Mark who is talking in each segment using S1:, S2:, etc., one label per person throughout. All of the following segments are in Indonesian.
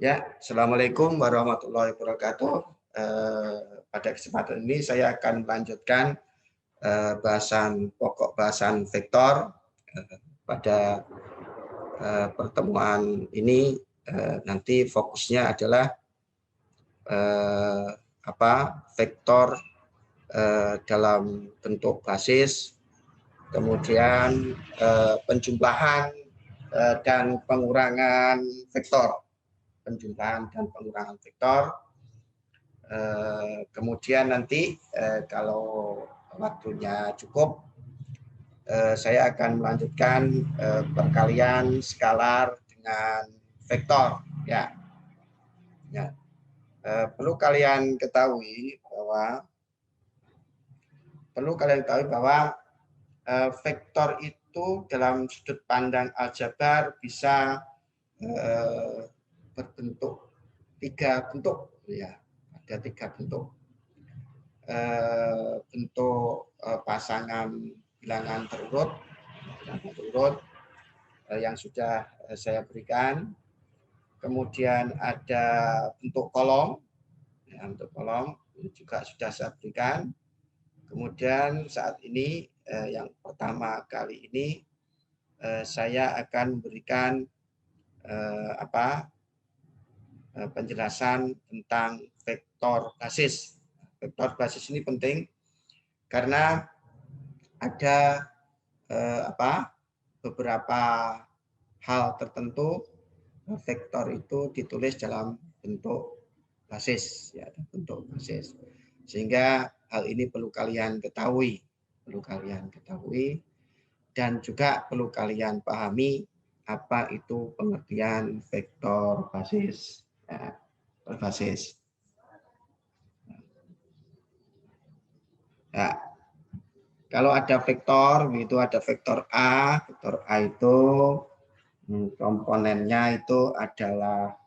S1: Ya, Assalamualaikum warahmatullahi wabarakatuh. Pada kesempatan ini saya akan melanjutkan bahasan vektor. Pada pertemuan ini nanti fokusnya adalah vektor dalam bentuk basis, kemudian penjumlahan dan pengurangan vektor. Kemudian nanti kalau waktunya cukup, saya akan melanjutkan perkalian skalar dengan vektor. Perlu kalian ketahui bahwa vektor itu dalam sudut pandang aljabar bisa berbentuk tiga bentuk, ada tiga bentuk. Bentuk pasangan bilangan terurut yang sudah saya berikan. Kemudian ada bentuk kolom, untuk kolom ini juga sudah saya berikan. Kemudian saat ini yang pertama kali ini saya akan memberikan penjelasan tentang vektor basis. Vektor basis ini penting karena ada beberapa hal tertentu vektor itu ditulis dalam bentuk basis, sehingga hal ini perlu kalian ketahui, dan juga perlu kalian pahami apa itu pengertian vektor basis. Kalau ada vektor, itu ada vektor A. Vektor A itu komponennya itu adalah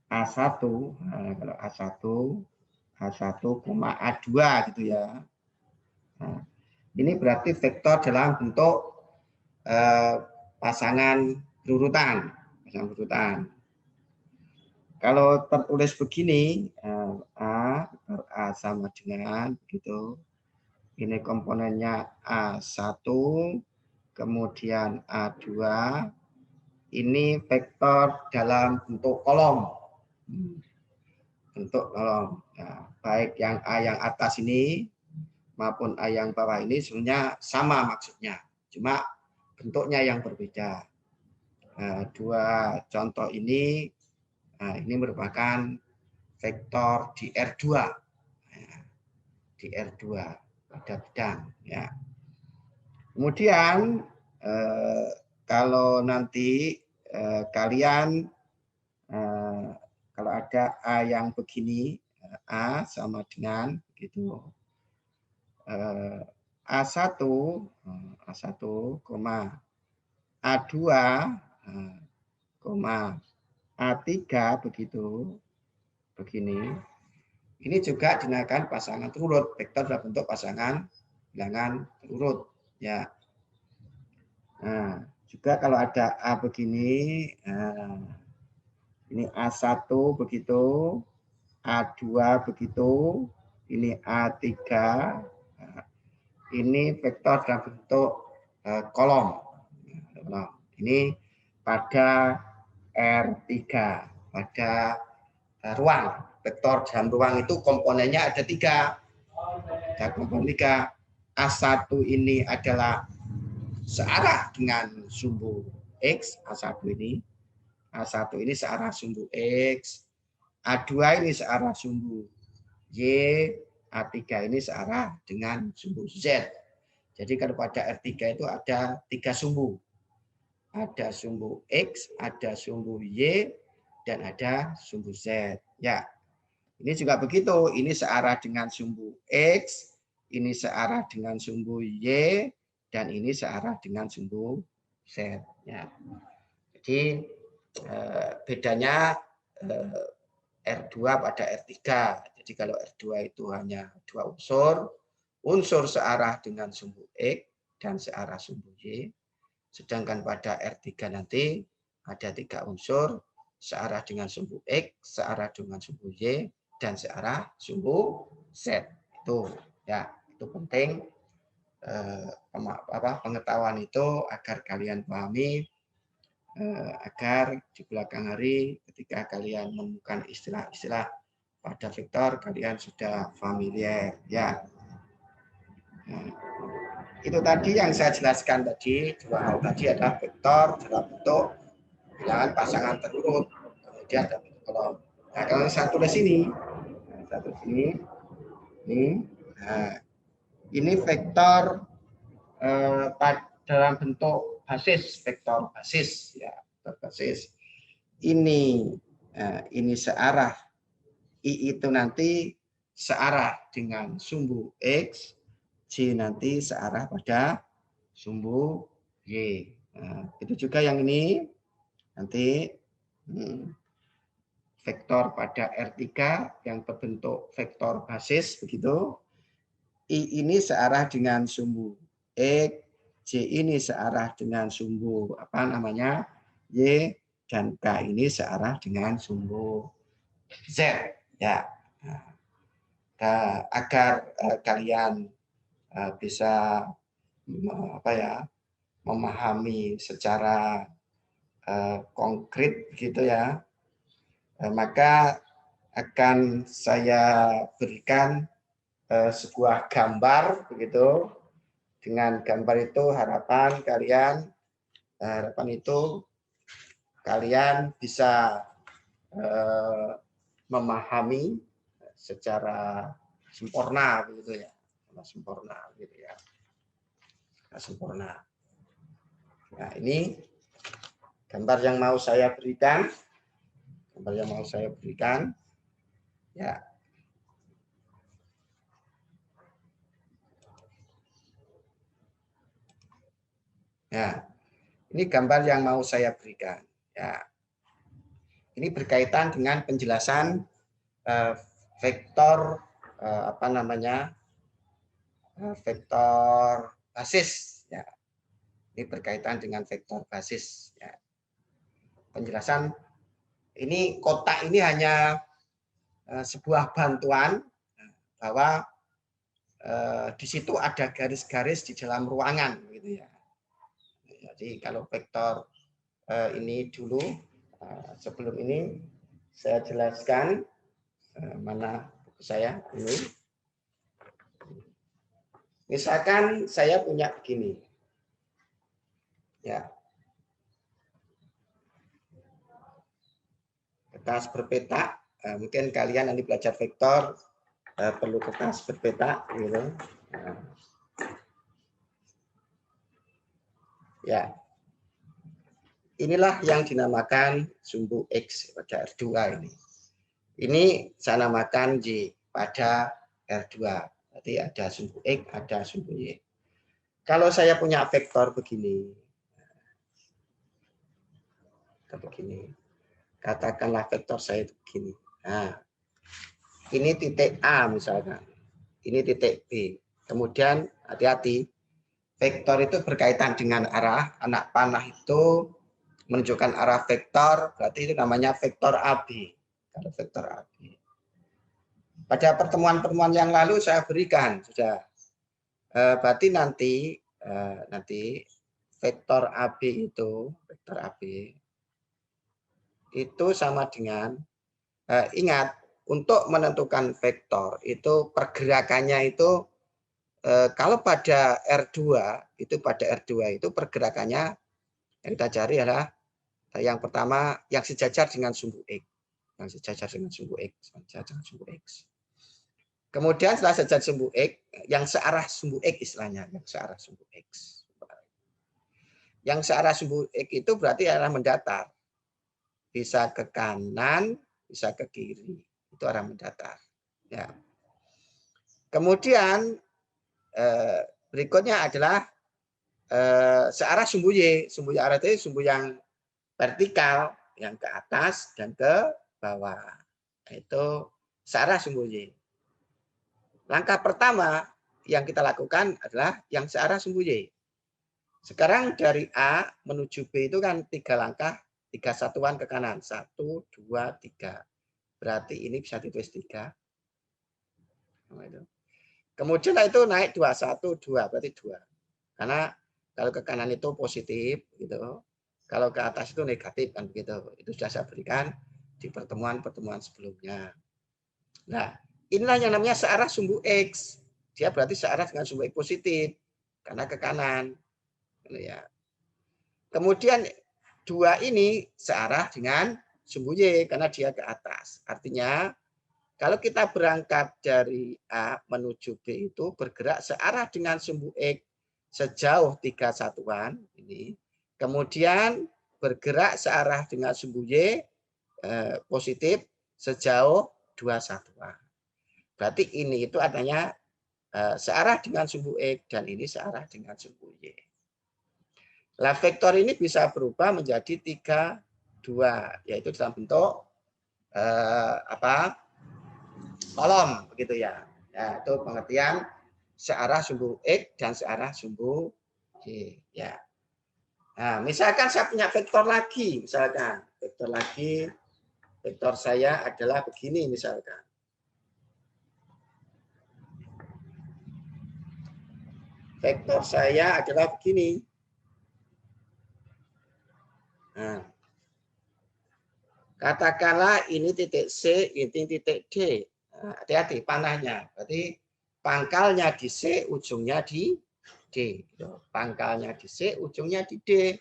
S1: A1. Kalau A1, A2 gitu ya. Nah, ini berarti vektor dalam bentuk pasangan berurutan. Kalau tertulis begini, A sama dengan begitu. Ini komponennya A1, kemudian A2. Ini vektor dalam bentuk kolom. Baik yang A yang atas ini maupun A yang bawah ini sebenarnya sama maksudnya. Cuma bentuknya yang berbeda. Dua contoh ini merupakan vektor di R2. Di R2 pada bidang. Kemudian kalau nanti kalian kalau ada A yang begini, A sama dengan gitu. A1, A2, A3 begini. Ini juga dinamakan pasangan terurut, vektor dalam bentuk pasangan bilangan terurut. Juga kalau ada A begini, ini A1 begitu, A2 begitu, ini A3, ini vektor dalam bentuk kolom. Ini pada R3, pada ruang. Vektor dalam ruang itu komponennya ada tiga. A1 ini adalah searah dengan sumbu X, A1 ini. A1 ini searah sumbu X, A2 ini searah sumbu Y, A3 ini searah dengan sumbu Z. Jadi kalau pada R3 itu ada tiga sumbu. Ada sumbu X, ada sumbu Y, dan ada sumbu Z. Ini juga begitu. Ini searah dengan sumbu X, ini searah dengan sumbu Y, dan ini searah dengan sumbu Z. Jadi bedanya R2 pada R3. Jadi kalau R2 itu hanya dua unsur searah dengan sumbu X dan searah sumbu Y. Sedangkan pada R3 nanti ada 3 unsur, searah dengan sumbu X, searah dengan sumbu Y, dan searah sumbu Z. Itu ya, itu penting pengetahuan itu agar kalian pahami, agar di belakang hari ketika kalian menemukan istilah-istilah pada vektor kalian sudah familiar ya. Nah, itu tadi yang saya jelaskan tadi, dua hal tadi adalah vektor dalam bentuk bilangan pasangan terurut, kemudian ada bentuk kolom. Nah, kalau saya tulis ini, ini vektor dalam bentuk basis, vektor basis ya, vektor basis. Ini searah, I itu nanti searah dengan sumbu X, J nanti searah pada sumbu Y. Nah, itu juga yang ini nanti vektor pada R3 yang berbentuk vektor basis begitu. I ini searah dengan sumbu X, J ini searah dengan sumbu Y, dan K ini searah dengan sumbu Z ya. Nah, agar kalian bisa memahami secara konkret gitu ya, maka akan saya berikan sebuah gambar begitu. Dengan gambar itu harapan kalian bisa memahami secara sempurna begitu ya, sempurna gitu ya, sempurna. Nah, ini gambar yang mau saya berikan, ya. Nah, ini gambar yang mau saya berikan. Ya, ini berkaitan dengan penjelasan vektor vektor basis. Ya, ini berkaitan dengan vektor basis. Ya. Penjelasan ini kotak ini hanya sebuah bantuan bahwa di situ ada garis-garis di dalam ruangan, gitu ya. Jadi kalau vektor ini dulu sebelum ini saya jelaskan mana buku saya ini. Misalkan saya punya begini, ya, kertas berpeta. Mungkin kalian nanti belajar vektor perlu kertas berpeta, gitu. Nah. Ya, inilah yang dinamakan sumbu X pada R2 ini. Ini saya namakan J pada R2. Berarti ada sumbu X, ada sumbu Y. Kalau saya punya vektor begini, katakanlah vektor saya itu begini. Nah, ini titik A misalkan, ini titik B. Kemudian hati-hati, vektor itu berkaitan dengan arah. Anak panah itu menunjukkan arah vektor, berarti itu namanya vektor AB. Kalau vektor AB. Pada pertemuan-pertemuan yang lalu saya berikan sudah. Berarti nanti vektor AB itu sama dengan ingat, untuk menentukan vektor itu pergerakannya itu kalau pada R2 itu pergerakannya yang kita cari adalah yang pertama yang sejajar dengan sumbu X. Kemudian setelah sejajar sumbu X, yang searah sumbu X istilahnya, Yang searah sumbu X itu berarti arah mendatar. Bisa ke kanan, bisa ke kiri. Itu arah mendatar. Ya. Kemudian berikutnya adalah searah sumbu Y. Sumbu Y arah itu sumbu yang vertikal, yang ke atas dan ke bawah. Itu searah sumbu Y. Langkah pertama yang kita lakukan adalah yang searah sumbu Y. Sekarang dari A menuju B itu kan 3 langkah 3 satuan ke kanan. 1, 2, 3. Berarti ini bisa ditulis 3. Kemudian itu naik 2, 1, 2. Berarti 2. Karena kalau ke kanan itu positif, gitu. Kalau ke atas itu negatif, kan begitu. Itu sudah saya berikan di pertemuan-pertemuan sebelumnya. Nah, inilah yang namanya searah sumbu X. Dia berarti searah dengan sumbu X positif. Karena ke kanan. Ya. Kemudian 2 ini searah dengan sumbu Y. Karena dia ke atas. Artinya, kalau kita berangkat dari A menuju B itu bergerak searah dengan sumbu X sejauh 3 satuan. Ini. Kemudian bergerak searah dengan sumbu Y positif sejauh 2 satuan. Berarti ini itu artinya searah dengan sumbu X dan ini searah dengan sumbu Y. Nah, vektor ini bisa berubah menjadi 3, 2, yaitu dalam bentuk kolom begitu ya. Ya, itu pengertian searah sumbu X dan searah sumbu Y ya. Nah, misalkan saya punya vektor lagi, misalkan vektor lagi, vektor saya adalah begini misalkan. Vektor saya adalah begini. Nah, katakanlah ini titik C, ini titik D. Hati-hati panahnya. Berarti pangkalnya di C, ujungnya di D. Pangkalnya di C, ujungnya di D.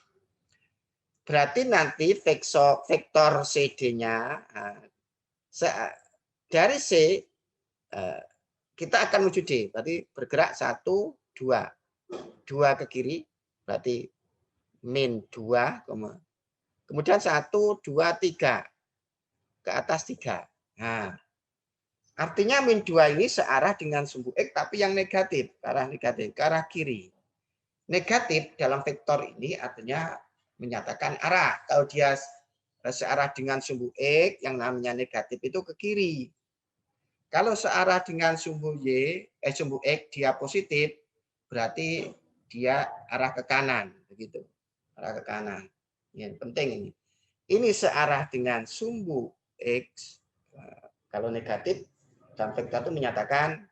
S1: Berarti nanti vektor CD-nya dari C kita akan menuju D. Berarti bergerak 1, 2. 2 ke kiri. Berarti min 2. Kemudian 1, 2, 3. Ke atas 3. Nah, artinya min 2 ini searah dengan sumbu X tapi yang negatif. Ke arah negatif, ke arah kiri. Negatif dalam vektor ini artinya menyatakan arah. Kalau dia searah dengan sumbu X yang namanya negatif itu ke kiri. Kalau searah dengan sumbu sumbu X dia positif, berarti dia arah ke kanan, begitu. Arah ke kanan. Ini penting ini. Ini searah dengan sumbu X. Kalau negatif dan vektor itu menyatakan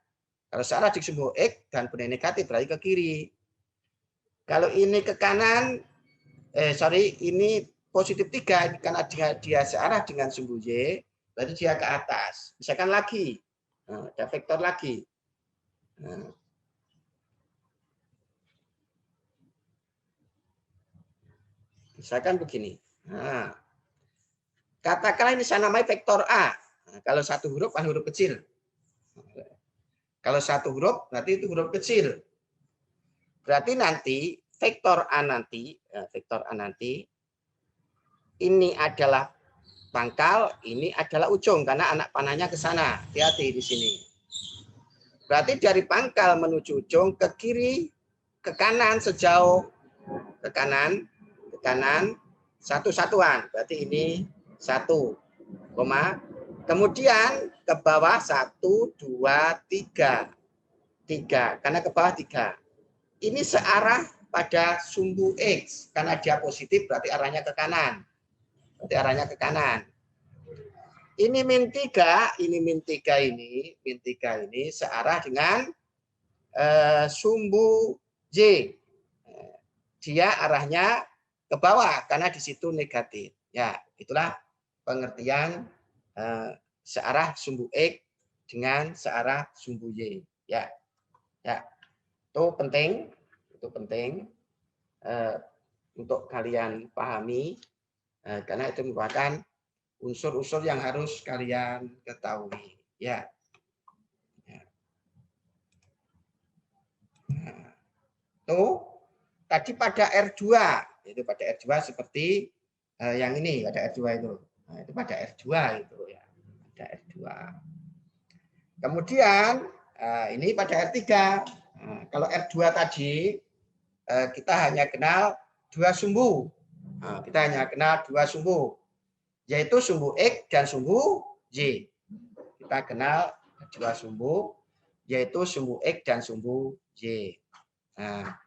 S1: kalau searah di sumbu X dan benar negatif berarti ke kiri. Kalau ini ke kanan, ini positif 3 karena dia searah dengan sumbu Y, berarti dia ke atas. Misalkan lagi, ada vektor lagi. Misalkan begini. Nah, katakanlah ini saya namai vektor A. Nah, kalau satu huruf kan huruf kecil. Kalau satu huruf berarti itu huruf kecil. Berarti nanti vektor A nanti ini adalah pangkal, ini adalah ujung karena anak panahnya ke sana. Hati-hati di sini. Berarti dari pangkal menuju ujung ke kiri, ke kanan sejauh ke kanan satu satuan. Berarti ini 1, kemudian ke bawah 1, 2, 3. 3 karena ke bawah 3. Ini searah pada sumbu X karena dia positif berarti arahnya ke kanan. Berarti arahnya ke kanan. Ini min 3, ini min 3 ini searah dengan sumbu Y. Dia arahnya ke bawah karena di situ negatif. Ya, itulah pengertian searah sumbu X dengan searah sumbu Y. Ya. Ya. Itu penting untuk kalian pahami karena itu merupakan unsur-unsur yang harus kalian ketahui. Ya. Nah, tuh tadi pada R2 itu pada R2 seperti yang ini pada R2 itu. Nah, itu pada R2 itu ya. Pada R2. Kemudian ini pada R3. Nah, kalau R2 tadi kita hanya kenal 2 sumbu. Nah, kita hanya kenal 2 sumbu, yaitu sumbu X dan sumbu Y. Kita kenal 2 sumbu, yaitu sumbu X dan sumbu Y. Nah,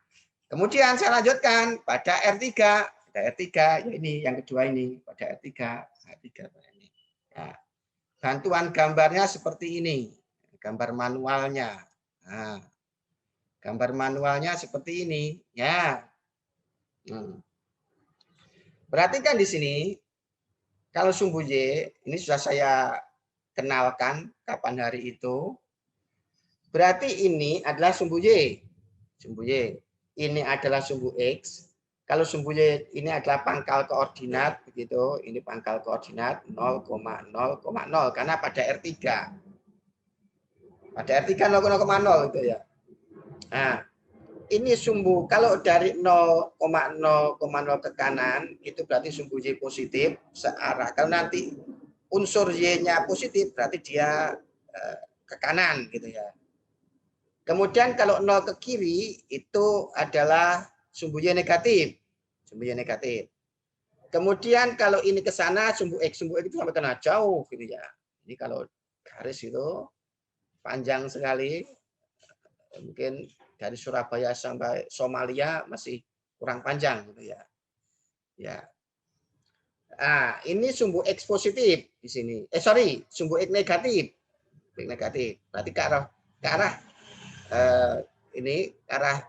S1: kemudian saya lanjutkan pada R3. Kita pada R3 ya ini yang kedua ini pada R3. Ini. Nah, bantuan gambarnya seperti ini. Gambar manualnya. Nah, gambar manualnya seperti ini ya. Perhatikan di sini kalau sumbu Y ini sudah saya kenalkan kapan hari itu. Berarti ini adalah sumbu Y. Sumbu Y. Ini adalah sumbu X. Kalau sumbu Y ini adalah pangkal koordinat begitu, ini pangkal koordinat 0,0,0 karena pada R3. Pada R3 0,0 itu ya. Nah, ini sumbu kalau dari 0,0,0 ke kanan itu berarti sumbu Y positif searah. Kalau nanti unsur Y-nya positif berarti dia ke kanan gitu ya. Kemudian kalau 0 ke kiri itu adalah sumbu Y negatif. Sumbu Y negatif. Kemudian kalau ini ke sana sumbu X itu sampai kena jauh gitu ya. Ini kalau garis itu panjang sekali. Mungkin dari Surabaya sampai Somalia masih kurang panjang gitu ya. Ya. Nah, ini sumbu X positif di sini. Sumbu X negatif. X negatif. Berarti ke arah ini arah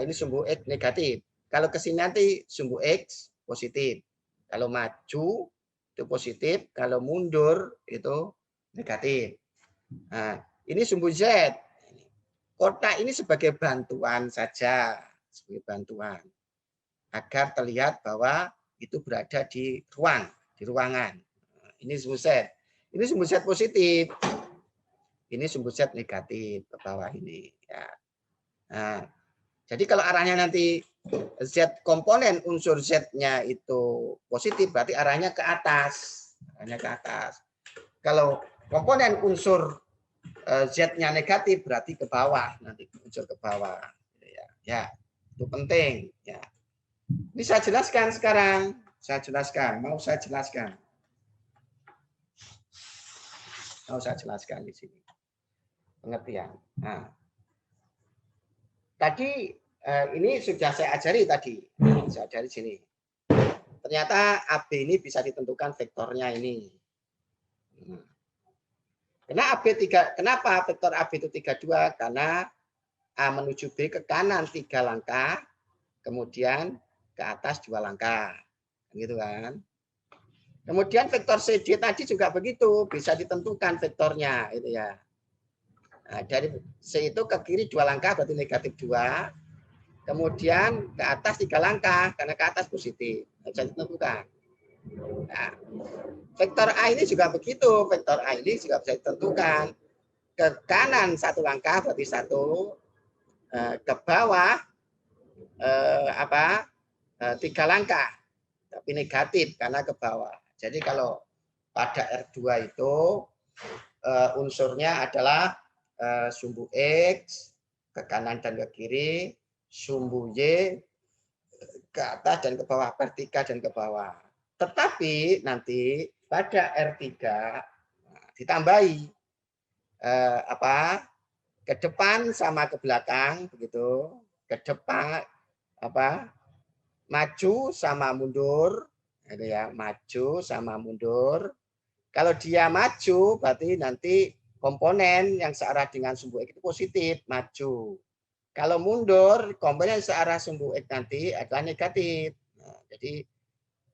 S1: ini sumbu X negatif. Kalau ke sini nanti sumbu X positif. Kalau maju itu positif, kalau mundur itu negatif. Nah, ini sumbu Z. Kotak ini sebagai bantuan saja, sebagai bantuan agar terlihat bahwa itu berada di ruangan. Ini sumbu Z. Ini sumbu Z positif. Ini sumbu Z negatif ke bawah ini. Ya. Nah, jadi kalau arahnya nanti Z komponen unsur Z-nya itu positif, berarti arahnya ke atas. Arahnya ke atas. Kalau komponen unsur Z-nya negatif, berarti ke bawah. Nanti unsur ke bawah. Ya, itu penting. Ya. Ini saya jelaskan sekarang. Saya jelaskan. Mau saya jelaskan di sini. Pengertian. Nah, tadi ini sudah saya ajari tadi. Saya ajari sini. Ternyata AB ini bisa ditentukan vektornya ini. Kenapa vektor AB itu 32? Karena A menuju B ke kanan 3 langkah, kemudian ke atas 2 langkah. Gitu kan. Kemudian vektor CD tadi juga begitu, bisa ditentukan vektornya itu ya. Nah, dari C itu ke kiri 2 langkah berarti negatif 2. Kemudian ke atas 3 langkah karena ke atas positif. Bisa ditentukan. Nah, vektor A ini juga begitu, vektor A ini juga bisa ditentukan. Ke kanan 1 langkah berarti 1, ke bawah 3 langkah, tapi negatif karena ke bawah. Jadi kalau pada R2 itu unsurnya adalah sumbu X ke kanan dan ke kiri, sumbu Y ke atas dan ke bawah, vertikal dan ke bawah. Tetapi nanti pada R3 ditambahi ke depan sama ke belakang begitu, ke depan maju sama mundur, gitu ya, maju sama mundur. Kalau dia maju berarti nanti komponen yang searah dengan sumbu X itu positif, maju. Kalau mundur, komponen searah sumbu X nanti adalah negatif. Nah, jadi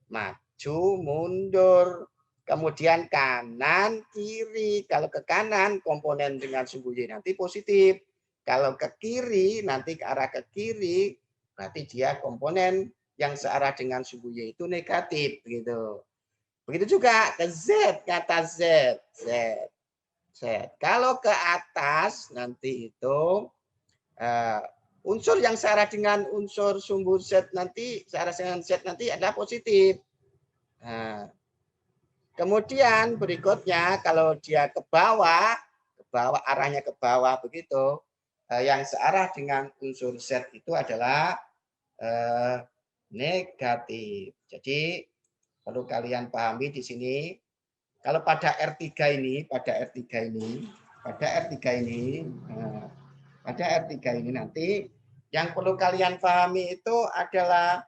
S1: maju, mundur, kemudian kanan, kiri. Kalau ke kanan, komponen dengan sumbu Y nanti positif. Kalau ke kiri, nanti ke arah ke kiri, berarti dia komponen yang searah dengan sumbu Y itu negatif. Begitu juga ke Z, kata Z. Kalau ke atas, nanti itu unsur yang searah dengan unsur sumbu Z nanti, searah dengan Z nanti adalah positif. Nah, kemudian berikutnya kalau dia ke bawah arahnya ke bawah begitu, yang searah dengan unsur Z itu adalah negatif. Jadi perlu kalian pahami di sini. Kalau pada R3 ini, pada R3 ini nanti yang perlu kalian pahami itu adalah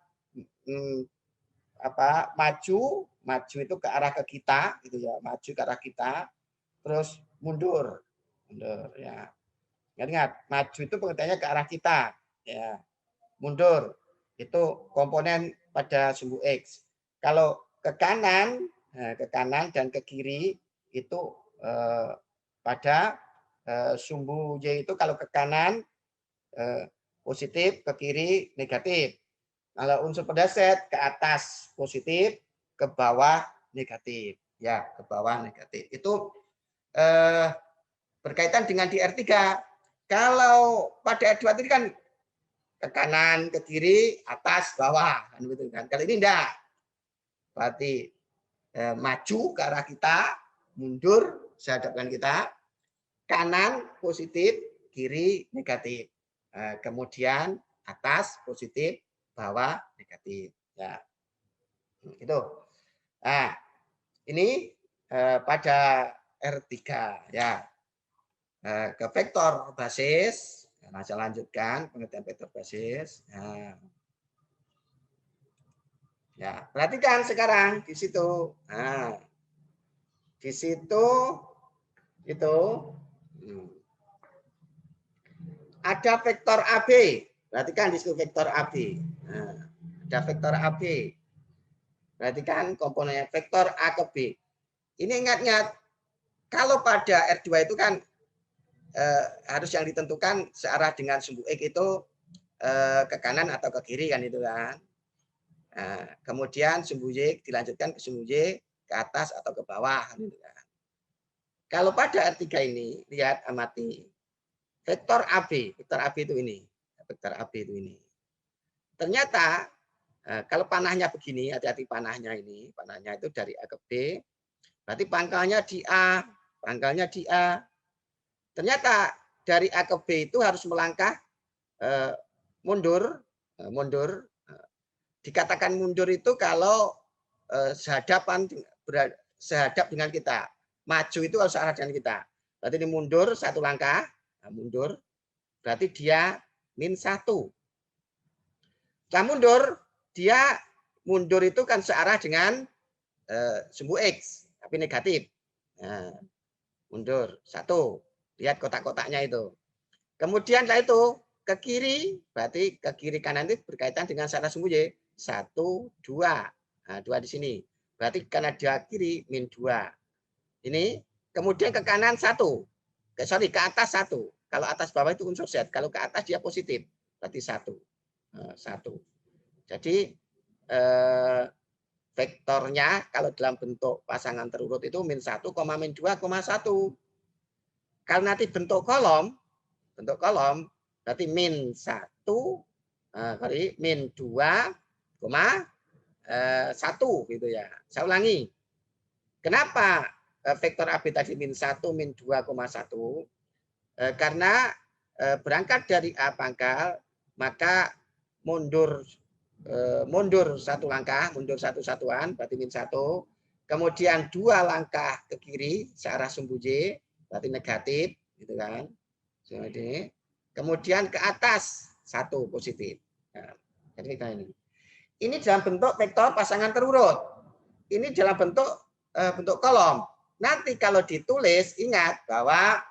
S1: maju itu ke arah ke kita gitu ya, maju ke arah kita, terus mundur ya. Ingat, maju itu pengertiannya ke arah kita ya. Mundur itu komponen pada sumbu X. Kalau ke kanan dan ke kiri itu pada sumbu Y itu kalau ke kanan positif, ke kiri negatif. Kalau unsur pada Z ke atas positif, ke bawah negatif. Ya, ke bawah negatif. Itu berkaitan dengan di R3. Kalau pada R2 itu kan ke kanan, ke kiri, atas, bawah. Kan begitu kan. Kalau ini enggak. Berarti maju ke arah kita, mundur sehadapkan kita, kanan positif, kiri negatif. Kemudian atas positif, bawah negatif. Ya, itu. Nah, ini pada R3 ya. Ke vektor basis. Nah, saya lanjutkan pengertian vektor basis. Nah, ya, perhatikan sekarang di situ. Nah, di situ itu ada vektor AB. Perhatikan di situ vektor AB. Nah, ada vektor AB. Perhatikan komponennya vektor A ke B. Ini ingat-ingat, kalau pada R2 itu kan harus yang ditentukan searah dengan sumbu X itu ke kanan atau ke kiri kan itu kan. Nah, kemudian sumbu Y dilanjutkan ke sumbu Y ke atas atau ke bawah kan itu kan. Kalau pada R3 ini, lihat amati. Vektor AB itu ini. Vektor AB itu ini. Ternyata kalau panahnya begini, hati-hati panahnya ini. Panahnya itu dari A ke B. Berarti pangkalnya di A. Pangkalnya di A. Ternyata dari A ke B itu harus melangkah mundur. Dikatakan mundur itu kalau sehadap dengan kita. Maju itu harus arah dengan kita. Berarti ini mundur satu langkah. Mundur. Berarti dia -1. Setelah mundur itu kan searah dengan sumbu X. Tapi negatif. Nah, mundur. 1. Lihat kotak-kotaknya itu. Kemudian setelah itu ke kiri, berarti ke kiri kanan itu berkaitan dengan searah sumbu Y. 1, 2. Nah, 2 di sini. Berarti karena dia kiri, -2. Ini. Kemudian ke kanan 1. Ke atas 1. Kalau atas bawah itu unsur Z. Kalau ke atas dia positif. Berarti 1. 1. Jadi vektornya kalau dalam bentuk pasangan terurut itu -1, -2,1. Kalau nanti bentuk kolom berarti -1, -2,1 gitu ya. Saya ulangi. Kenapa vektor AB tadi -1, -2,1? Karena berangkat dari A pangkal, maka mundur satu langkah, mundur satu satuan, berarti -1. Kemudian 2 langkah ke kiri, searah sumbu Y, berarti negatif, gitu kan. Kemudian ke atas 1 positif. Nah, jadi ini dalam bentuk vektor pasangan terurut. Ini dalam bentuk kolom. Nanti kalau ditulis, ingat bahwa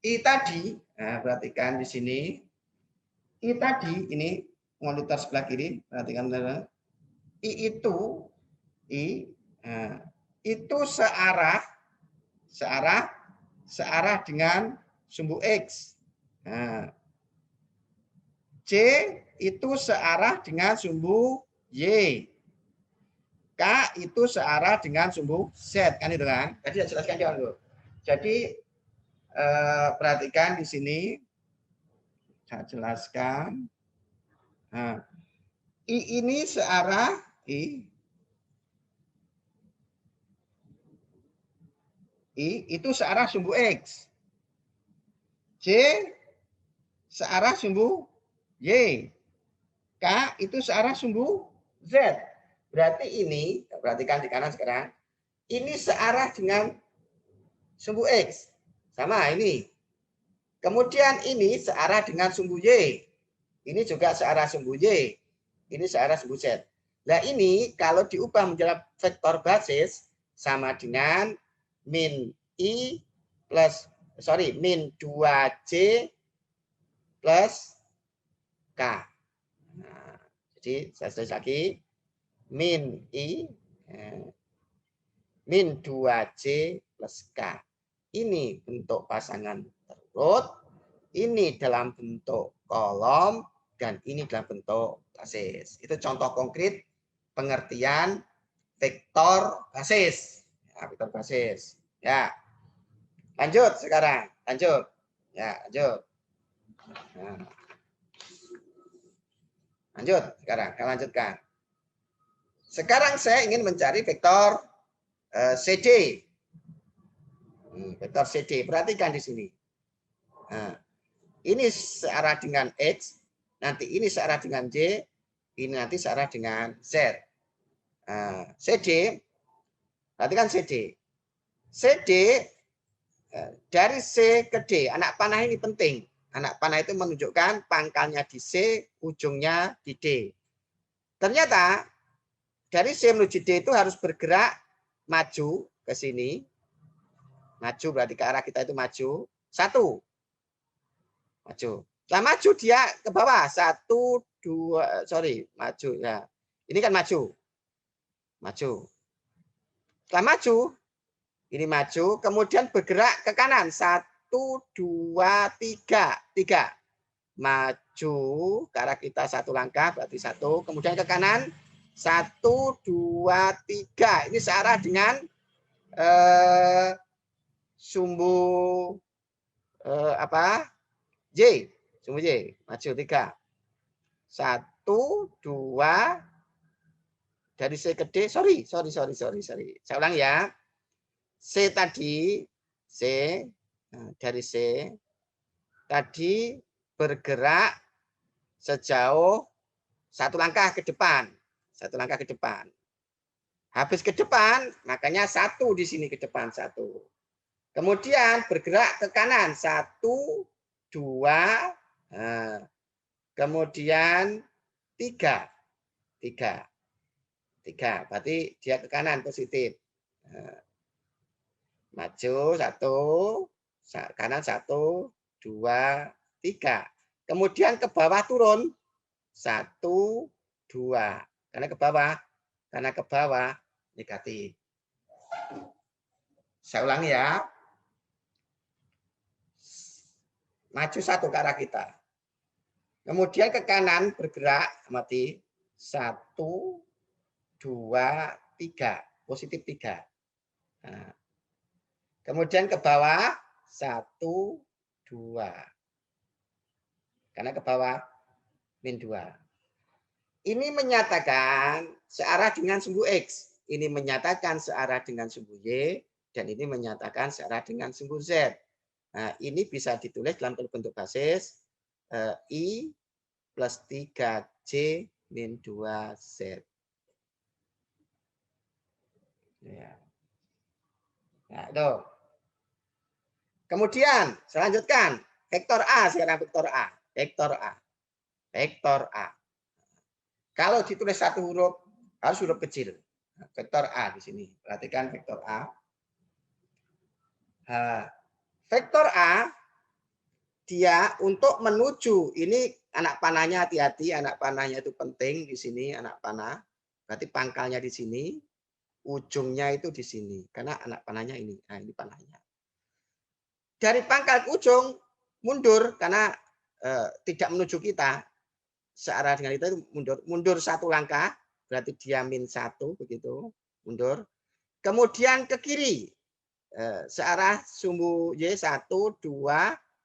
S1: I tadi, nah, perhatikan di sini, I tadi ini monitor sebelah kiri, perhatikan teman-teman. I itu searah dengan sumbu X. Nah, C itu searah dengan sumbu Y. K itu searah dengan sumbu Z, kan itu kan? Tadi saya jelaskan dulu. Jadi perhatikan di sini, saya jelaskan. Nah, I ini searah I itu searah sumbu X. C searah sumbu Y. K itu searah sumbu Z. Berarti ini, perhatikan di kanan sekarang, ini searah dengan sumbu X. Sama ini. Kemudian ini searah dengan sumbu Y. Ini juga searah sumbu Y. Ini searah sumbu Z. Nah ini kalau diubah menjadi vektor basis sama dengan min I plus, min 2J plus K. Nah, jadi saya tulis lagi, min I min 2J plus K. Ini bentuk pasangan terurut, ini dalam bentuk kolom, dan ini dalam bentuk basis. Itu contoh konkret pengertian vektor basis. Ya, vektor basis. Ya. Lanjut sekarang. Lanjut. Ya, lanjut. Nah. Lanjut sekarang. Kita lanjutkan. Sekarang saya ingin mencari vektor CD. Vektor CD. Perhatikan di sini. Nah, ini searah dengan X. Nanti ini searah dengan Y. Ini nanti searah dengan Z. CD. Perhatikan CD. CD dari C ke D. Anak panah ini penting. Anak panah itu menunjukkan pangkalnya di C, ujungnya di D. Ternyata dari C menuju D itu harus bergerak maju ke sini. Maju berarti ke arah kita itu maju. 1. Maju. Setelah maju dia ke bawah. 1, 2, maju ya. Ini kan maju. Maju. Setelah maju, ini maju, kemudian bergerak ke kanan. 1, 2, 3. 3. Maju ke arah kita 1 langkah, berarti 1. Kemudian ke kanan. 1, 2, 3. Ini searah dengan sumbu J. Sumbu J. Maju 3. 1, 2. Dari C ke D. Sorry. Saya ulang ya. C tadi. C. Dari C. Tadi bergerak sejauh 1 langkah ke depan. 1 langkah ke depan. Habis ke depan, makanya 1 di sini ke depan 1. Kemudian bergerak ke kanan 1, 2, kemudian 3. 3. Berarti dia ke kanan positif. Maju 1, kanan 1, 2, 3. Kemudian ke bawah turun 1, 2. Karena ke bawah negatif. Saya ulangi ya. Maju 1 ke arah kita. Kemudian ke kanan bergerak mati 1, 2, 3. Positif 3. Nah. Kemudian ke bawah 1, 2. Karena ke bawah min 2. Ini menyatakan searah dengan sumbu X. Ini menyatakan searah dengan sumbu Y. Dan ini menyatakan searah dengan sumbu Z. Nah, ini bisa ditulis dalam bentuk basis I plus 3J min 2Z. Ya. Nah, itu. Kemudian, saya lanjutkan. Vektor A, sekarang vektor A. Vektor A. Kalau ditulis 1 huruf, harus huruf kecil. Vektor A di sini. Perhatikan vektor A. Vektor A, dia untuk menuju, ini anak panahnya hati-hati, anak panahnya itu penting di sini, anak panah. Berarti pangkalnya di sini, ujungnya itu di sini. Karena anak panahnya ini. Nah, ini panahnya. Dari pangkal ke ujung, mundur, karena tidak menuju kita. Searah dengan itu mundur 1 langkah, berarti dia min 1, begitu, mundur. Kemudian ke kiri, searah sumbu Y 1, 2,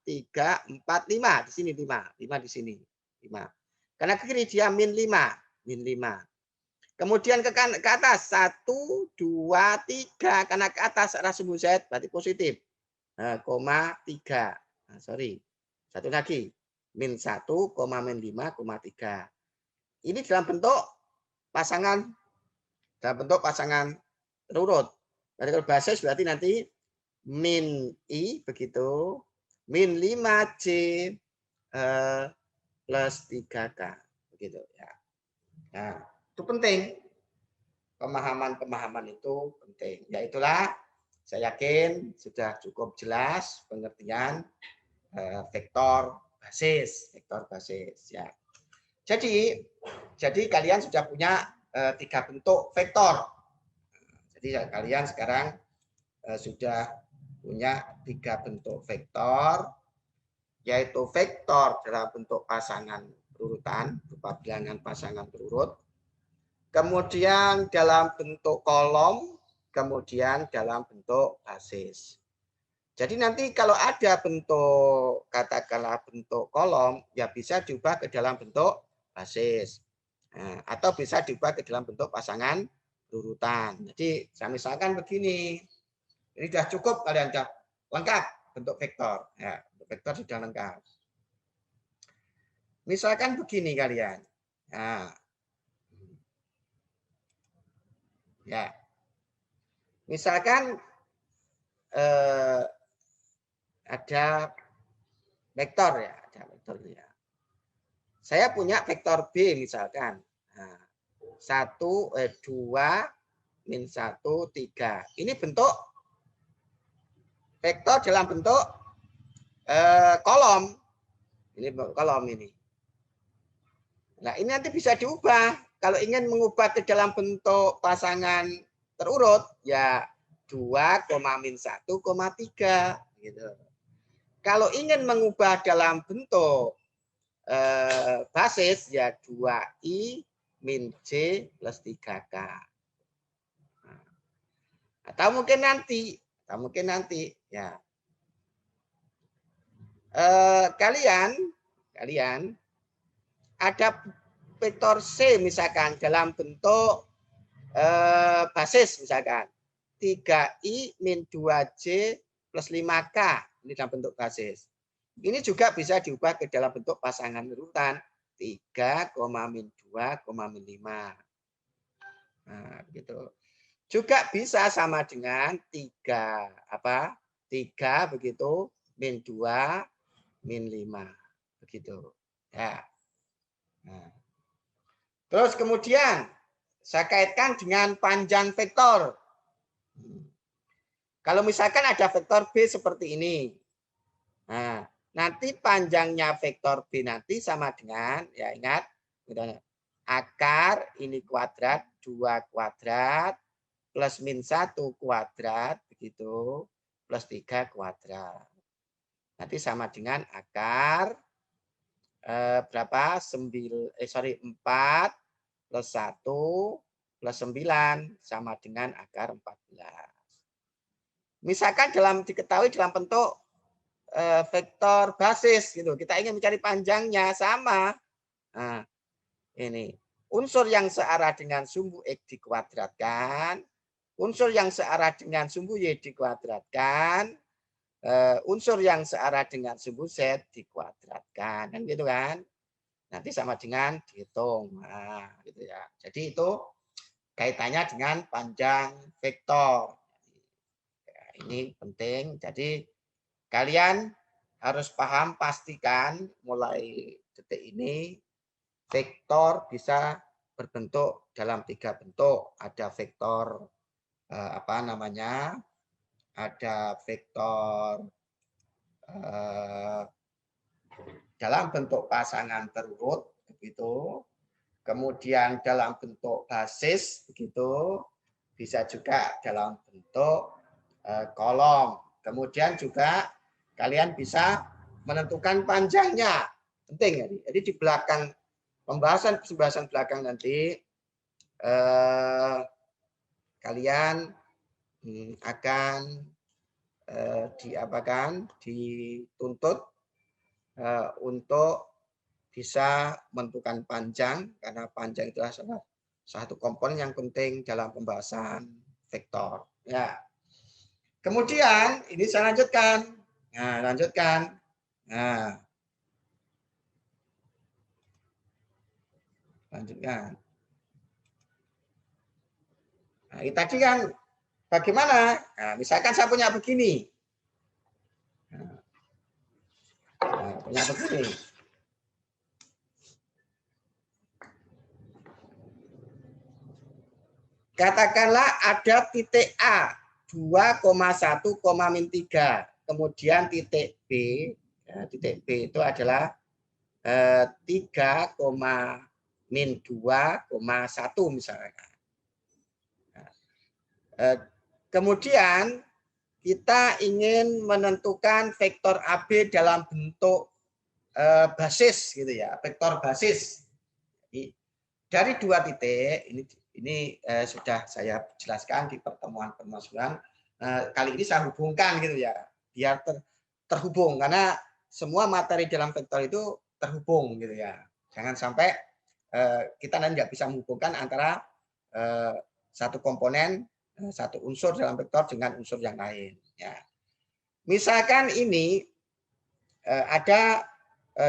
S1: 3, 4, 5. Di sini 5 di sini. 5. Karena ke kiri dia min 5. Kemudian ke atas 1, 2, 3. Karena ke atas searah sumbu Z berarti positif. 3. Satu lagi. Min 1, min 5, 3. Ini dalam bentuk pasangan terurut. Jadi kalau basis berarti nanti min I begitu, min 5J plus 3K begitu ya. Nah, Itu penting. Pemahaman-pemahaman itu penting. Ya itulah, saya yakin sudah cukup jelas pengertian vektor basis, ya. Jadi kalian sudah punya 3 bentuk vektor. Jadi kalian sekarang sudah punya 3 bentuk vektor, yaitu vektor dalam bentuk pasangan urutan, berupa bilangan pasangan berurut, kemudian dalam bentuk kolom, kemudian dalam bentuk basis. Jadi nanti kalau ada bentuk, katakanlah bentuk kolom, ya bisa diubah ke dalam bentuk basis. Nah, atau bisa diubah ke dalam bentuk pasangan urutan. Jadi saya misalkan begini, ini sudah cukup, kalian sudah lengkap bentuk vektor. Ya, bentuk vektor sudah lengkap. Misalkan begini kalian. Nah, ya, misalkan ada vektor ya, ada vektornya. Saya punya vektor B misalkan. Nah, 1, 2, min 1, 3. Ini bentuk vektor dalam bentuk kolom. Ini kolom ini. Nah, ini nanti bisa diubah. Kalau ingin mengubah ke dalam bentuk pasangan terurut, ya 2, min 1, 3. Gitu. Kalau ingin mengubah dalam bentuk basis, ya 2i min c plus 3k. Nah, atau mungkin nanti, ya. Kalian ada vektor C misalkan dalam bentuk basis misalkan 3i min 2j plus 5k, ini dalam bentuk basis. Ini juga bisa diubah ke dalam bentuk pasangan urutan 3, min 2, min 5. Nah, gitu. Juga bisa sama dengan 3 begitu min 2 min 5 begitu. Ya. Nah. Terus kemudian saya kaitkan dengan panjang vektor. Kalau misalkan ada vektor B seperti ini. Nah, nanti panjangnya vektor B nanti sama dengan, ya ingat, akar ini kuadrat 2 kuadrat plus min 1 kuadrat begitu plus 3 kuadrat. Nanti sama dengan akar berapa? 4 plus 1 plus 9 sama dengan akar 14. Misalkan diketahui dalam bentuk vektor basis gitu. Kita ingin mencari panjangnya sama. Nah, ini unsur yang searah dengan sumbu X dikuadratkan, unsur yang searah dengan sumbu Y dikuadratkan, unsur yang searah dengan sumbu Z dikuadratkan, kan gitu kan? Nanti sama dengan dihitung. Nah, gitu ya. Jadi itu kaitannya dengan panjang vektor. Ya, ini penting. Jadi kalian harus paham, pastikan mulai detik ini vektor bisa berbentuk dalam 3 bentuk. Ada vektor ada vektor dalam bentuk pasangan terurut begitu. Kemudian dalam bentuk basis begitu. Bisa juga dalam bentuk kolom. Kemudian juga kalian bisa menentukan panjangnya. Penting. Jadi di belakang pembahasan belakang nanti kalian akan dituntut untuk bisa menentukan panjang, karena panjang itu adalah satu komponen yang penting dalam pembahasan vektor. Ya. Kemudian ini saya lanjutkan. Nah, lanjutkan. Nah, lanjutkan. Nah, ini tadi kan bagaimana? Nah, misalkan saya punya begini. Nah, punya begini. Katakanlah ada titik A 2,1, kemudian titik B, ya, titik B itu adalah 3,-2,1 misalnya. Kemudian kita ingin menentukan vektor AB dalam bentuk basis gitu ya, vektor basis. Dari dua titik ini sudah saya jelaskan di pertemuan-pertemuan sebelumnya. Kali ini saya hubungkan gitu ya, biar terhubung karena semua materi dalam vektor itu terhubung gitu ya. Jangan sampai kita nanti nggak bisa menghubungkan antara satu komponen, satu unsur dalam vektor dengan unsur yang lain. Ya. Misalkan ini ada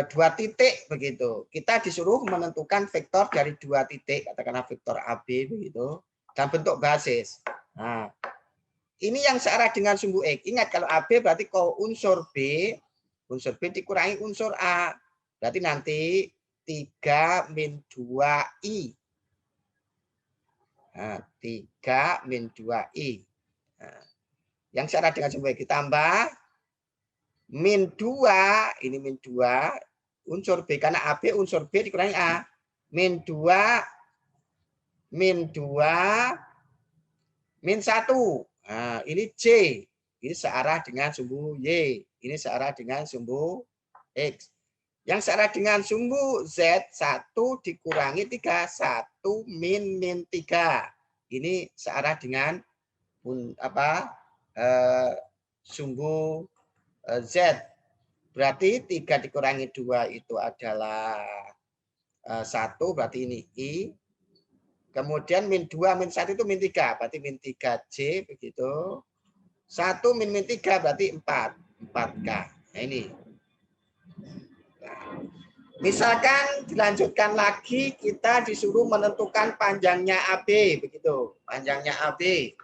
S1: dua titik begitu. Kita disuruh menentukan vektor dari dua titik, katakanlah vektor AB begitu, dan bentuk basis. Nah, ini yang searah dengan sumbu X. Ingat kalau AB berarti kalau unsur B dikurangi unsur A. Berarti nanti 3-2I. Nah, 3-2I. Nah, yang searah dengan sumbu X ditambah -2, ini -2, unsur B, karena AB unsur B dikurangi A. -2, -1. Nah, ini J. Ini searah dengan sumbu Y. Ini searah dengan sumbu X. Yang searah dengan sumbu Z, 1 dikurangi 3. 1 -3. Ini searah dengan sumbu Z. Berarti 3 dikurangi 2 itu adalah 1, berarti ini I. Kemudian -2, -1 itu -3, berarti -3J begitu. 1 -3 berarti 4K. Nah, ini. Nah, misalkan dilanjutkan lagi, kita disuruh menentukan panjangnya AB begitu. Panjangnya AB.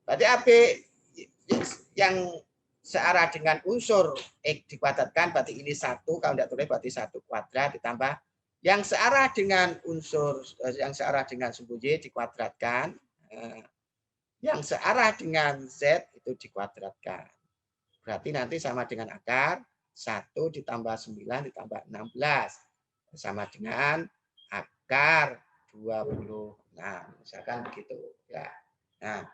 S1: Berarti AB yang searah dengan unsur X dikuadratkan, berarti ini 1, kalau tidak tulis berarti 1 kuadrat ditambah yang searah dengan unsur yang searah dengan sumbu Y dikuadratkan, yang searah dengan Z itu dikuadratkan. Berarti nanti sama dengan akar 1 ditambah 9 ditambah 16 sama dengan akar 26. Misalkan begitu ya. Nah,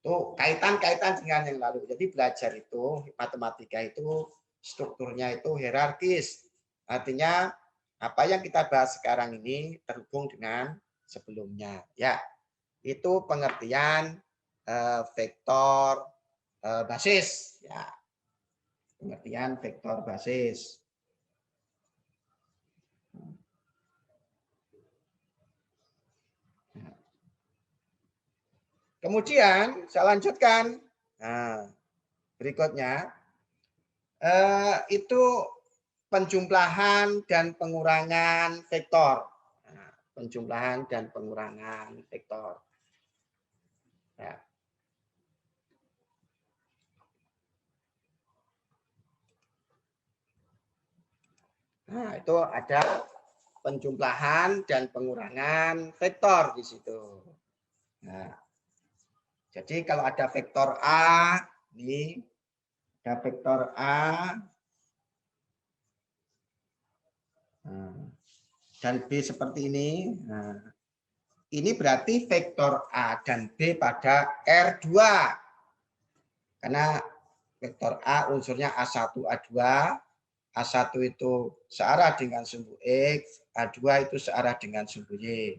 S1: tuh kaitan-kaitan dengan yang lalu. Jadi belajar itu matematika itu strukturnya itu hierarkis. Artinya apa yang kita bahas sekarang ini terhubung dengan sebelumnya. Ya, itu pengertian vektor basis. Ya, pengertian vektor basis. Kemudian saya lanjutkan. Nah, berikutnya itu penjumlahan dan pengurangan vektor. Nah, penjumlahan dan pengurangan vektor. Ya. Nah, itu ada penjumlahan dan pengurangan vektor di situ. Nah, jadi kalau ada vektor A, ini ada vektor A, dan B seperti ini. Nah, ini berarti vektor A dan B pada R2. Karena vektor A unsurnya A1, A2. A1 itu searah dengan sumbu X, A2 itu searah dengan sumbu Y.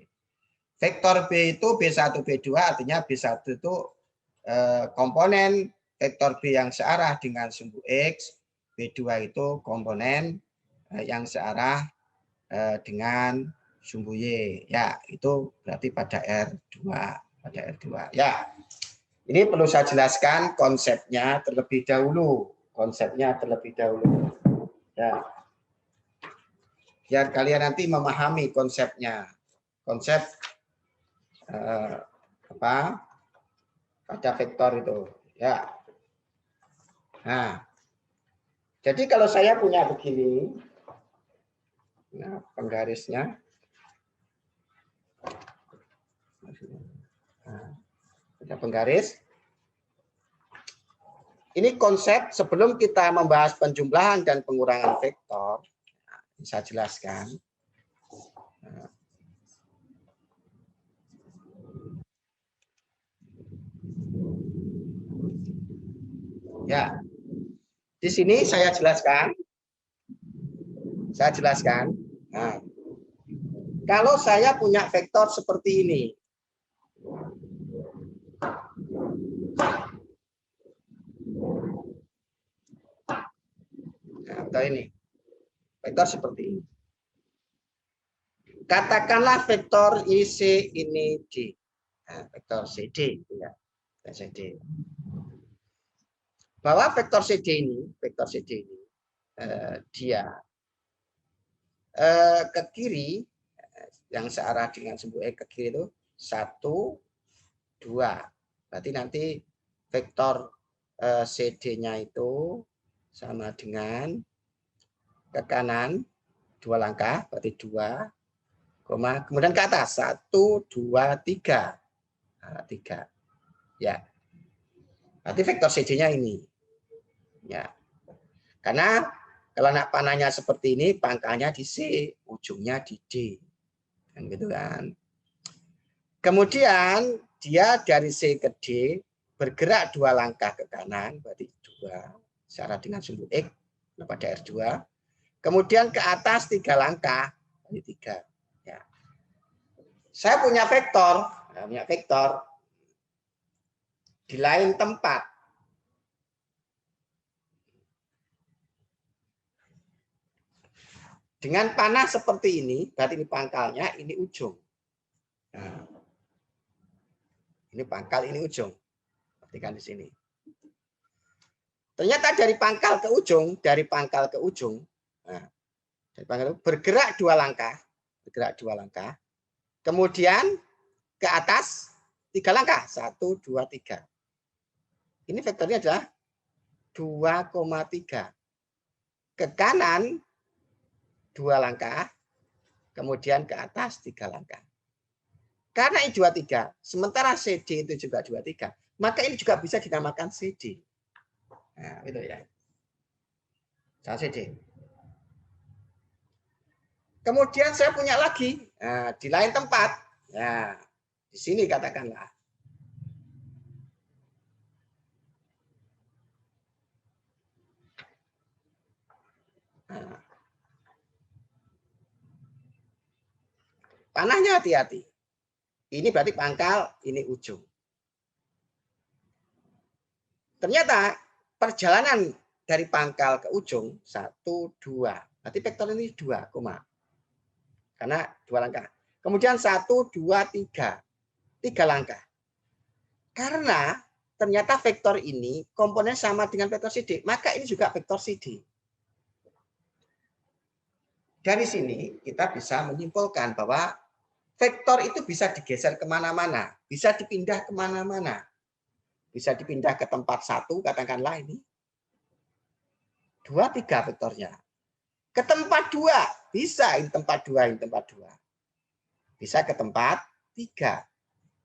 S1: Vektor B itu B1, B2, artinya B1 itu komponen vektor B yang searah dengan sumbu X, B2 itu komponen yang searah dengan sumbu Y. Ya, itu berarti pada R2. Pada R2. Ya, ini perlu saya jelaskan konsepnya terlebih dahulu. Konsepnya terlebih dahulu. Ya. Biar kalian nanti memahami konsepnya. Konsep pada vektor itu. Ya. Nah, jadi kalau saya punya begini, nah penggarisnya, Ada penggaris. Ini konsep sebelum kita membahas penjumlahan dan pengurangan vektor. Saya jelaskan. Ya, di sini saya jelaskan. Nah, kalau saya punya vektor seperti ini, nah, atau ini, vektor seperti ini. Katakanlah vektor ini C, ini D. Nah, vektor CD, ya, CD. Bahwa vektor CD ini, dia ke kiri yang searah dengan sumbu X ke kiri itu 1, 2. Berarti nanti vektor CD-nya itu sama dengan ke kanan 2 langkah, berarti 2, kemudian ke atas 1, 2, 3. Nah, 3. Ya. Berarti vektor CD-nya ini. Ya. Karena kalau anak panahnya seperti ini, pangkalnya di C, ujungnya di D. Kan gitu kan. Kemudian dia dari C ke D bergerak 2 langkah ke kanan, berarti 2, searah dengan sumbu X pada R2. Kemudian ke atas 3 langkah, berarti 3. Ya. Saya punya vektor di lain tempat. Dengan panah seperti ini, berarti ini pangkalnya, ini ujung. Nah, ini pangkal, ini ujung. Perhatikan di sini. Ternyata dari pangkal ke ujung, nah, dari pangkal bergerak 2 langkah, kemudian ke atas 3 langkah, 1, 2, 3. Ini vektornya adalah 2,3. Ke kanan 2 langkah, kemudian ke atas 3 langkah. Karena ini 23, sementara CD itu juga 23, maka ini juga bisa dinamakan CD. Nah, itu ya. CD. Kemudian saya punya lagi, nah, di lain tempat. Nah, di sini katakanlah. Nah, panahnya hati-hati. Ini berarti pangkal, ini ujung. Ternyata perjalanan dari pangkal ke ujung 1, 2. Berarti vektor ini 2, karena 2 langkah. Kemudian 1, 2, 3. 3 langkah. Karena ternyata vektor ini komponen sama dengan vektor CD, maka ini juga vektor CD. Dari sini kita bisa menyimpulkan bahwa vektor itu bisa digeser kemana-mana, bisa dipindah kemana-mana. Bisa dipindah ke tempat 1, katakanlah ini. 2, 3 vektornya. Ke tempat 2, bisa ini tempat 2, ini tempat 2. Bisa ke tempat 3.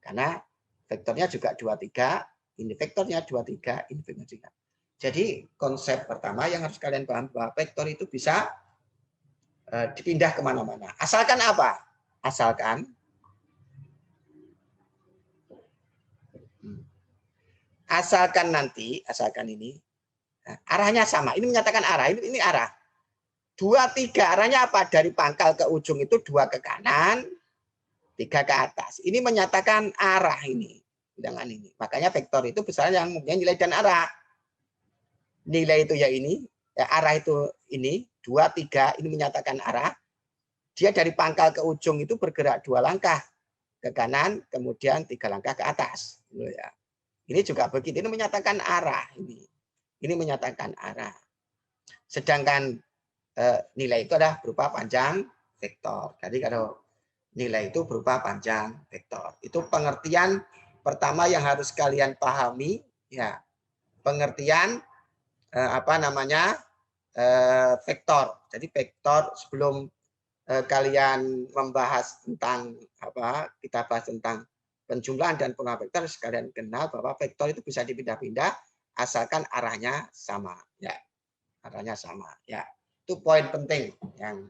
S1: Karena vektornya juga 2, 3, ini vektornya 2, 3, ini vektornya 3. Jadi konsep pertama yang harus kalian paham bahwa vektor itu bisa dipindah kemana-mana. Asalkan apa? Asalkan ini arahnya sama. Ini menyatakan arah. Ini arah. 2, 3 arahnya apa? Dari pangkal ke ujung itu 2 ke kanan, 3 ke atas. Ini menyatakan arah ini. Dengan ini. Makanya vektor itu besarnya yang mempunyai nilai dan arah. Nilai itu ya ini, ya arah itu ini, 2, 3 ini menyatakan arah. Dia dari pangkal ke ujung itu bergerak 2 langkah ke kanan, kemudian 3 langkah ke atas. Ini juga begitu, ini menyatakan arah ini. Ini menyatakan arah. Sedangkan nilai itu adalah berupa panjang vektor. Jadi kalau nilai itu berupa panjang vektor. Itu pengertian pertama yang harus kalian pahami, ya. Pengertian vektor. Jadi vektor sebelum kalian membahas tentang kita bahas tentang penjumlahan dan pengulangan vektor sekalian kenal bahwa vektor itu bisa dipindah-pindah asalkan arahnya sama. Ya, arahnya sama. Ya, itu poin penting yang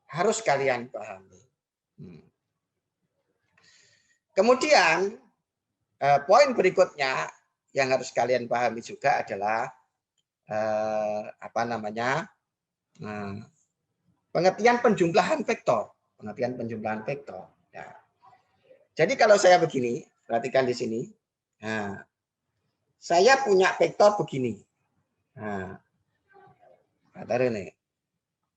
S1: harus kalian pahami. Kemudian poin berikutnya yang harus kalian pahami juga adalah pengertian penjumlahan vektor. Pengertian penjumlahan vektor. Ya. Jadi kalau saya begini, perhatikan di sini. Nah, saya punya vektor begini. Nah, ini.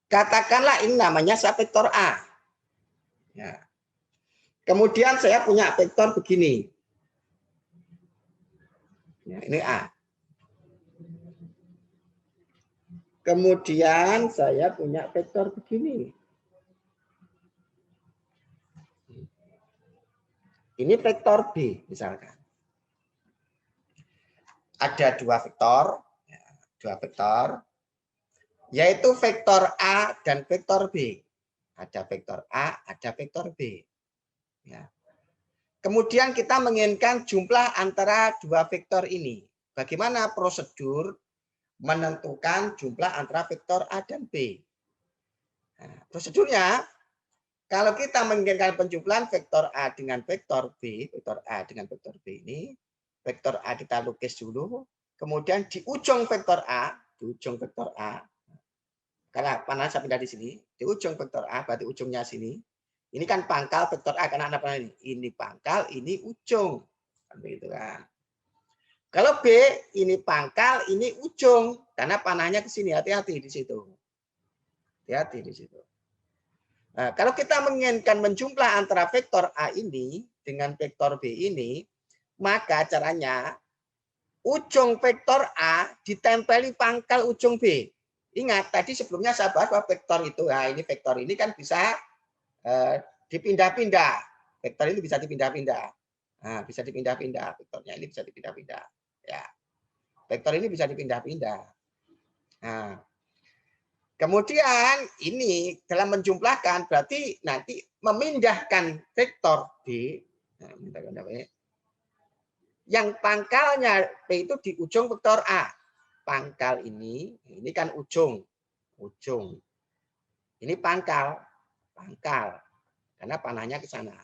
S1: Katakanlah ini namanya saya vektor A. Ya. Kemudian saya punya vektor begini. Ya, ini A. Kemudian saya punya vektor begini. Ini vektor B misalkan. Ada dua vektor, yaitu vektor A dan vektor B. Ada vektor A, ada vektor B. Ya. Kemudian kita menginginkan jumlah antara dua vektor ini. Bagaimana prosedur menentukan jumlah antara vektor A dan B? Nah, prosedurnya, kalau kita menginginkan penjumlahan vektor A dengan vektor B, vektor A dengan vektor B ini, vektor A kita lukis dulu, kemudian di ujung vektor A, karena panah saya pindah di sini, di ujung vektor A, berarti ujungnya sini. Ini kan pangkal vektor A, karena apa ini? Ini pangkal, ini ujung. Begitu kan. Kalau B, ini pangkal, ini ujung. Karena panahnya ke sini, hati-hati di situ. Hati-hati di situ. Nah, kalau kita menginginkan menjumlah antara vektor A ini dengan vektor B ini, maka caranya ujung vektor A ditempeli pangkal ujung B. Ingat, tadi sebelumnya saya bahas bahwa vektor itu, nah ini vektor ini kan bisa dipindah-pindah. Vektor ini bisa dipindah-pindah. Nah, bisa dipindah-pindah. Vektornya ini bisa dipindah-pindah. Ya, vektor ini bisa dipindah-pindah. Nah, kemudian ini dalam menjumlahkan berarti nanti memindahkan vektor B. Nah, yang pangkalnya P itu di ujung vektor A. Pangkal ini kan ujung. Ini pangkal. Karena panahnya ke sana.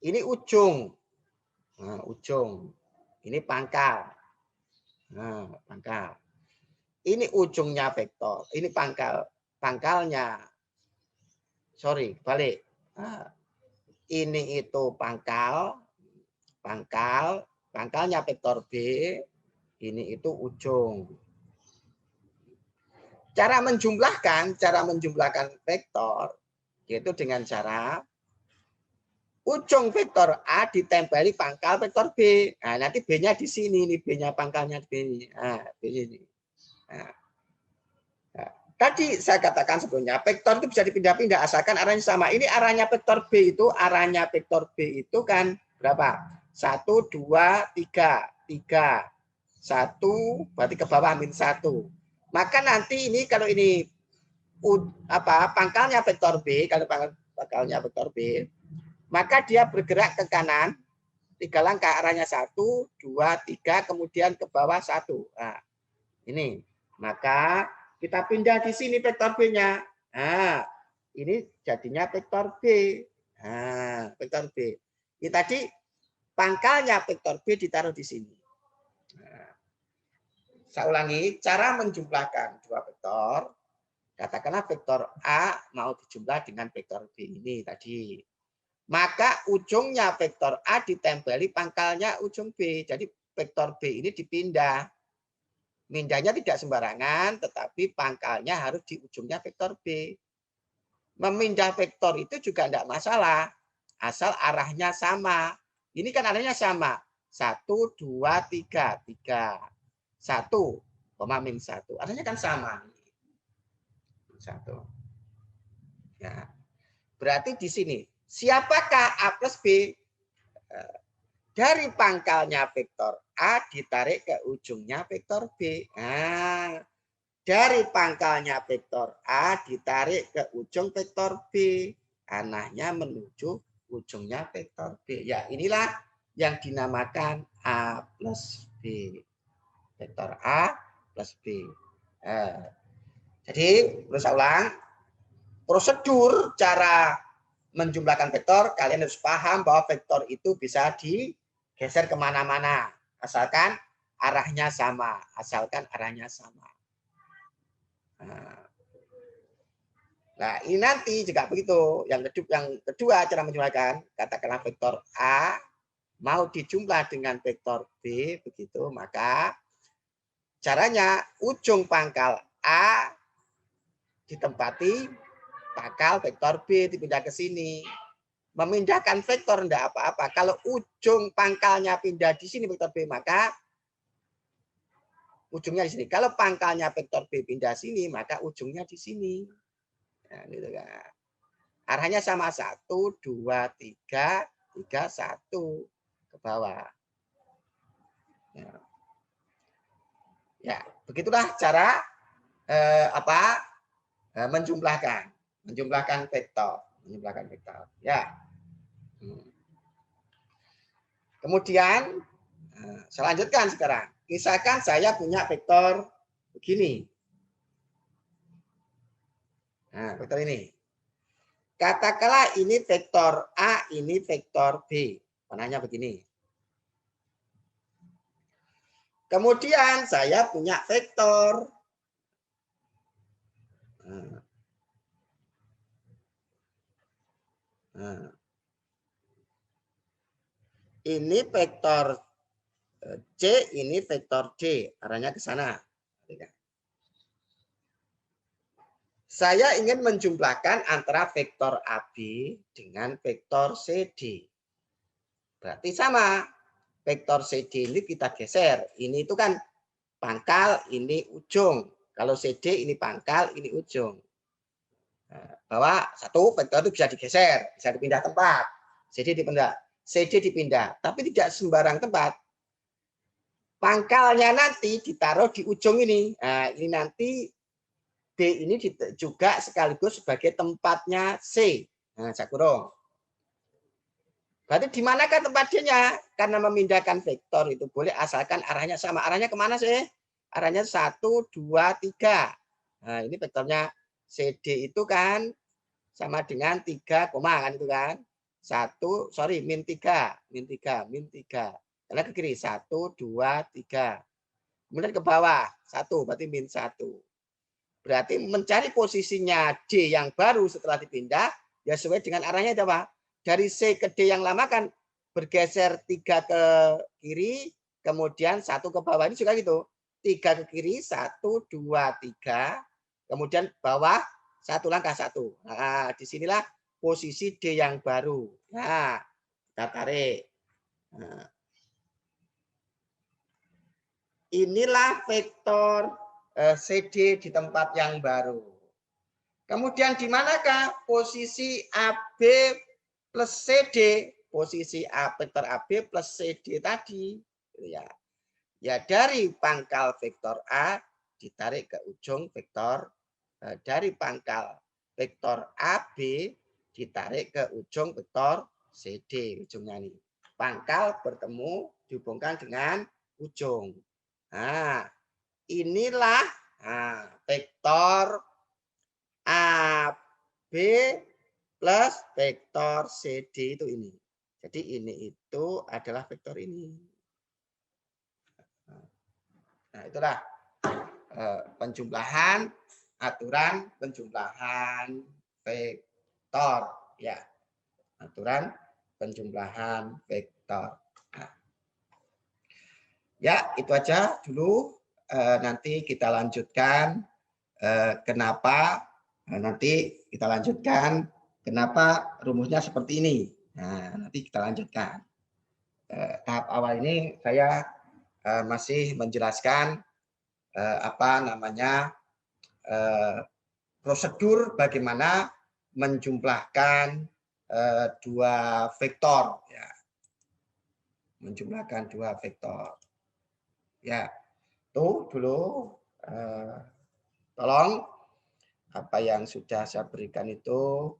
S1: Ini ujung. Nah, ujung. Ini pangkal. Nah, pangkal. Ini ujungnya vektor. Ini pangkalnya. Sorry, balik. Nah, ini itu pangkalnya vektor B. Ini itu ujung. Cara menjumlahkan vektor yaitu dengan cara ujung vektor A ditempeli pangkal vektor B. Nah, nanti B-nya di sini, ini B-nya pangkalnya B. Nah, B ini. Nah, tadi saya katakan sebelumnya, vektor itu bisa dipindah-pindah asalkan arahnya sama. Ini arahnya vektor B itu kan berapa? 1, 2, 3. 1, berarti ke bawah min 1. Maka nanti ini kalau ini pangkalnya vektor B, kalau pangkalnya vektor B, maka dia bergerak ke kanan 3 langkah, arahnya 1, 2, 3, kemudian ke bawah 1. Nah, ini. Maka kita pindah di sini vektor B-nya. Nah, ini jadinya vektor B. Nah, vektor B. Ini tadi pangkalnya vektor B ditaruh di sini. Nah, saya ulangi, cara menjumlahkan dua vektor, katakanlah vektor A mau dijumlah dengan vektor B ini tadi. Maka ujungnya vektor A ditempeli pangkalnya ujung B. Jadi vektor B ini dipindah. Mindahnya tidak sembarangan, tetapi pangkalnya harus di ujungnya vektor B. Memindah vektor itu juga tidak masalah, asal arahnya sama. Ini kan arahnya sama. 1, 2, 3. 1, min 1. Artinya kan sama. 1. Ya. Berarti di sini, siapakah A plus B? Dari pangkalnya vektor A ditarik ke ujungnya vektor B. Nah, dari pangkalnya vektor A ditarik ke ujung vektor B. Arahnya menuju ujungnya vektor B. Ya, inilah yang dinamakan A plus B. Vektor A plus B. Jadi, terus saya ulang. Prosedur cara menjumlahkan vektor, kalian harus paham bahwa vektor itu bisa digeser kemana-mana. Asalkan arahnya sama. Asalkan arahnya sama. Nah, ini nanti juga begitu. Yang kedua cara menjumlahkan, katakanlah vektor A mau dijumlah dengan vektor B, begitu, maka caranya ujung pangkal A ditempati pangkal vektor B, dipindah ke sini. Memindahkan vektor tidak apa-apa. Kalau ujung pangkalnya pindah di sini vektor B, maka ujungnya di sini. Kalau pangkalnya vektor B pindah sini, maka ujungnya di sini. Nah, gitu kan. Arahnya sama 1, 2, 3, 3, 1 ke bawah. Ya, begitulah cara menjumlahkan vektor, Ya. Kemudian saya lanjutkan sekarang. Misalkan saya punya vektor begini. Nah, vektor ini. Katakanlah ini vektor A, ini vektor B. Warnanya begini. Kemudian saya punya vektor. Ini vektor C, ini vektor D. Arahnya ke sana. Saya ingin menjumlahkan antara vektor AB dengan vektor CD. Berarti sama. Vektor CD ini kita geser. Ini itu kan pangkal, ini ujung. Kalau CD ini pangkal, ini ujung. Bahwa satu vektor itu bisa digeser, bisa dipindah tempat. CD dipindah, tapi tidak sembarang tempat. Pangkalnya nanti ditaruh di ujung ini. Nah, ini nanti B ini juga sekaligus sebagai tempatnya C. Nah, saya kurung. Berarti di manakah tempat D-nya? Karena memindahkan vektor itu boleh asalkan arahnya sama. Arahnya kemana sih? Arahnya 1, 2, 3. Nah, ini vektornya CD itu kan sama dengan 3, kan itu kan. 1, min 3. Karena ke kiri 1, 2, 3. Kemudian ke bawah 1, berarti min 1. Berarti mencari posisinya D yang baru setelah dipindah, ya sesuai dengan arahnya apa? Dari C ke D yang lama kan bergeser 3 ke kiri, kemudian 1 ke bawah. Ini juga gitu. 3 ke kiri, 1, 2, 3. Kemudian bawah, 1 langkah 1. Nah, disinilah posisi D yang baru. Nah, kita tarik. Nah. Inilah vektor CD di tempat yang baru. Kemudian di manakah posisi AB plus CD, posisi vektor AB plus CD tadi, ya dari pangkal vektor A ditarik ke ujung vektor, dari pangkal vektor AB ditarik ke ujung vektor CD, ujungnya nih. Pangkal bertemu dihubungkan dengan ujung. Nah, inilah vektor AB plus vektor CD itu ini. Jadi ini itu adalah vektor ini. Nah, itulah penjumlahan, aturan penjumlahan vektor. Ya, aturan penjumlahan vektor. Nah. Ya, itu aja dulu. Nanti kita lanjutkan kenapa. Nanti kita lanjutkan kenapa rumusnya seperti ini. Nah, nanti kita lanjutkan. Tahap awal ini saya masih menjelaskan prosedur bagaimana menjumlahkan dua vektor. Ya. Menjumlahkan dua vektor. Ya, itu dulu. Tolong apa yang sudah saya berikan itu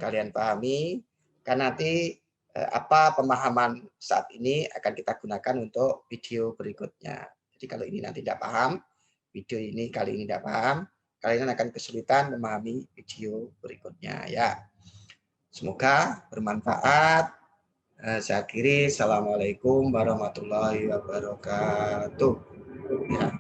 S1: kalian pahami. Kan nanti apa pemahaman saat ini akan kita gunakan untuk video berikutnya. Jadi kalau ini nanti tidak paham, video ini kali ini tidak paham, kalian akan kesulitan memahami video berikutnya ya. Semoga bermanfaat. Saya akhiri. Assalamualaikum warahmatullahi wabarakatuh. Ya.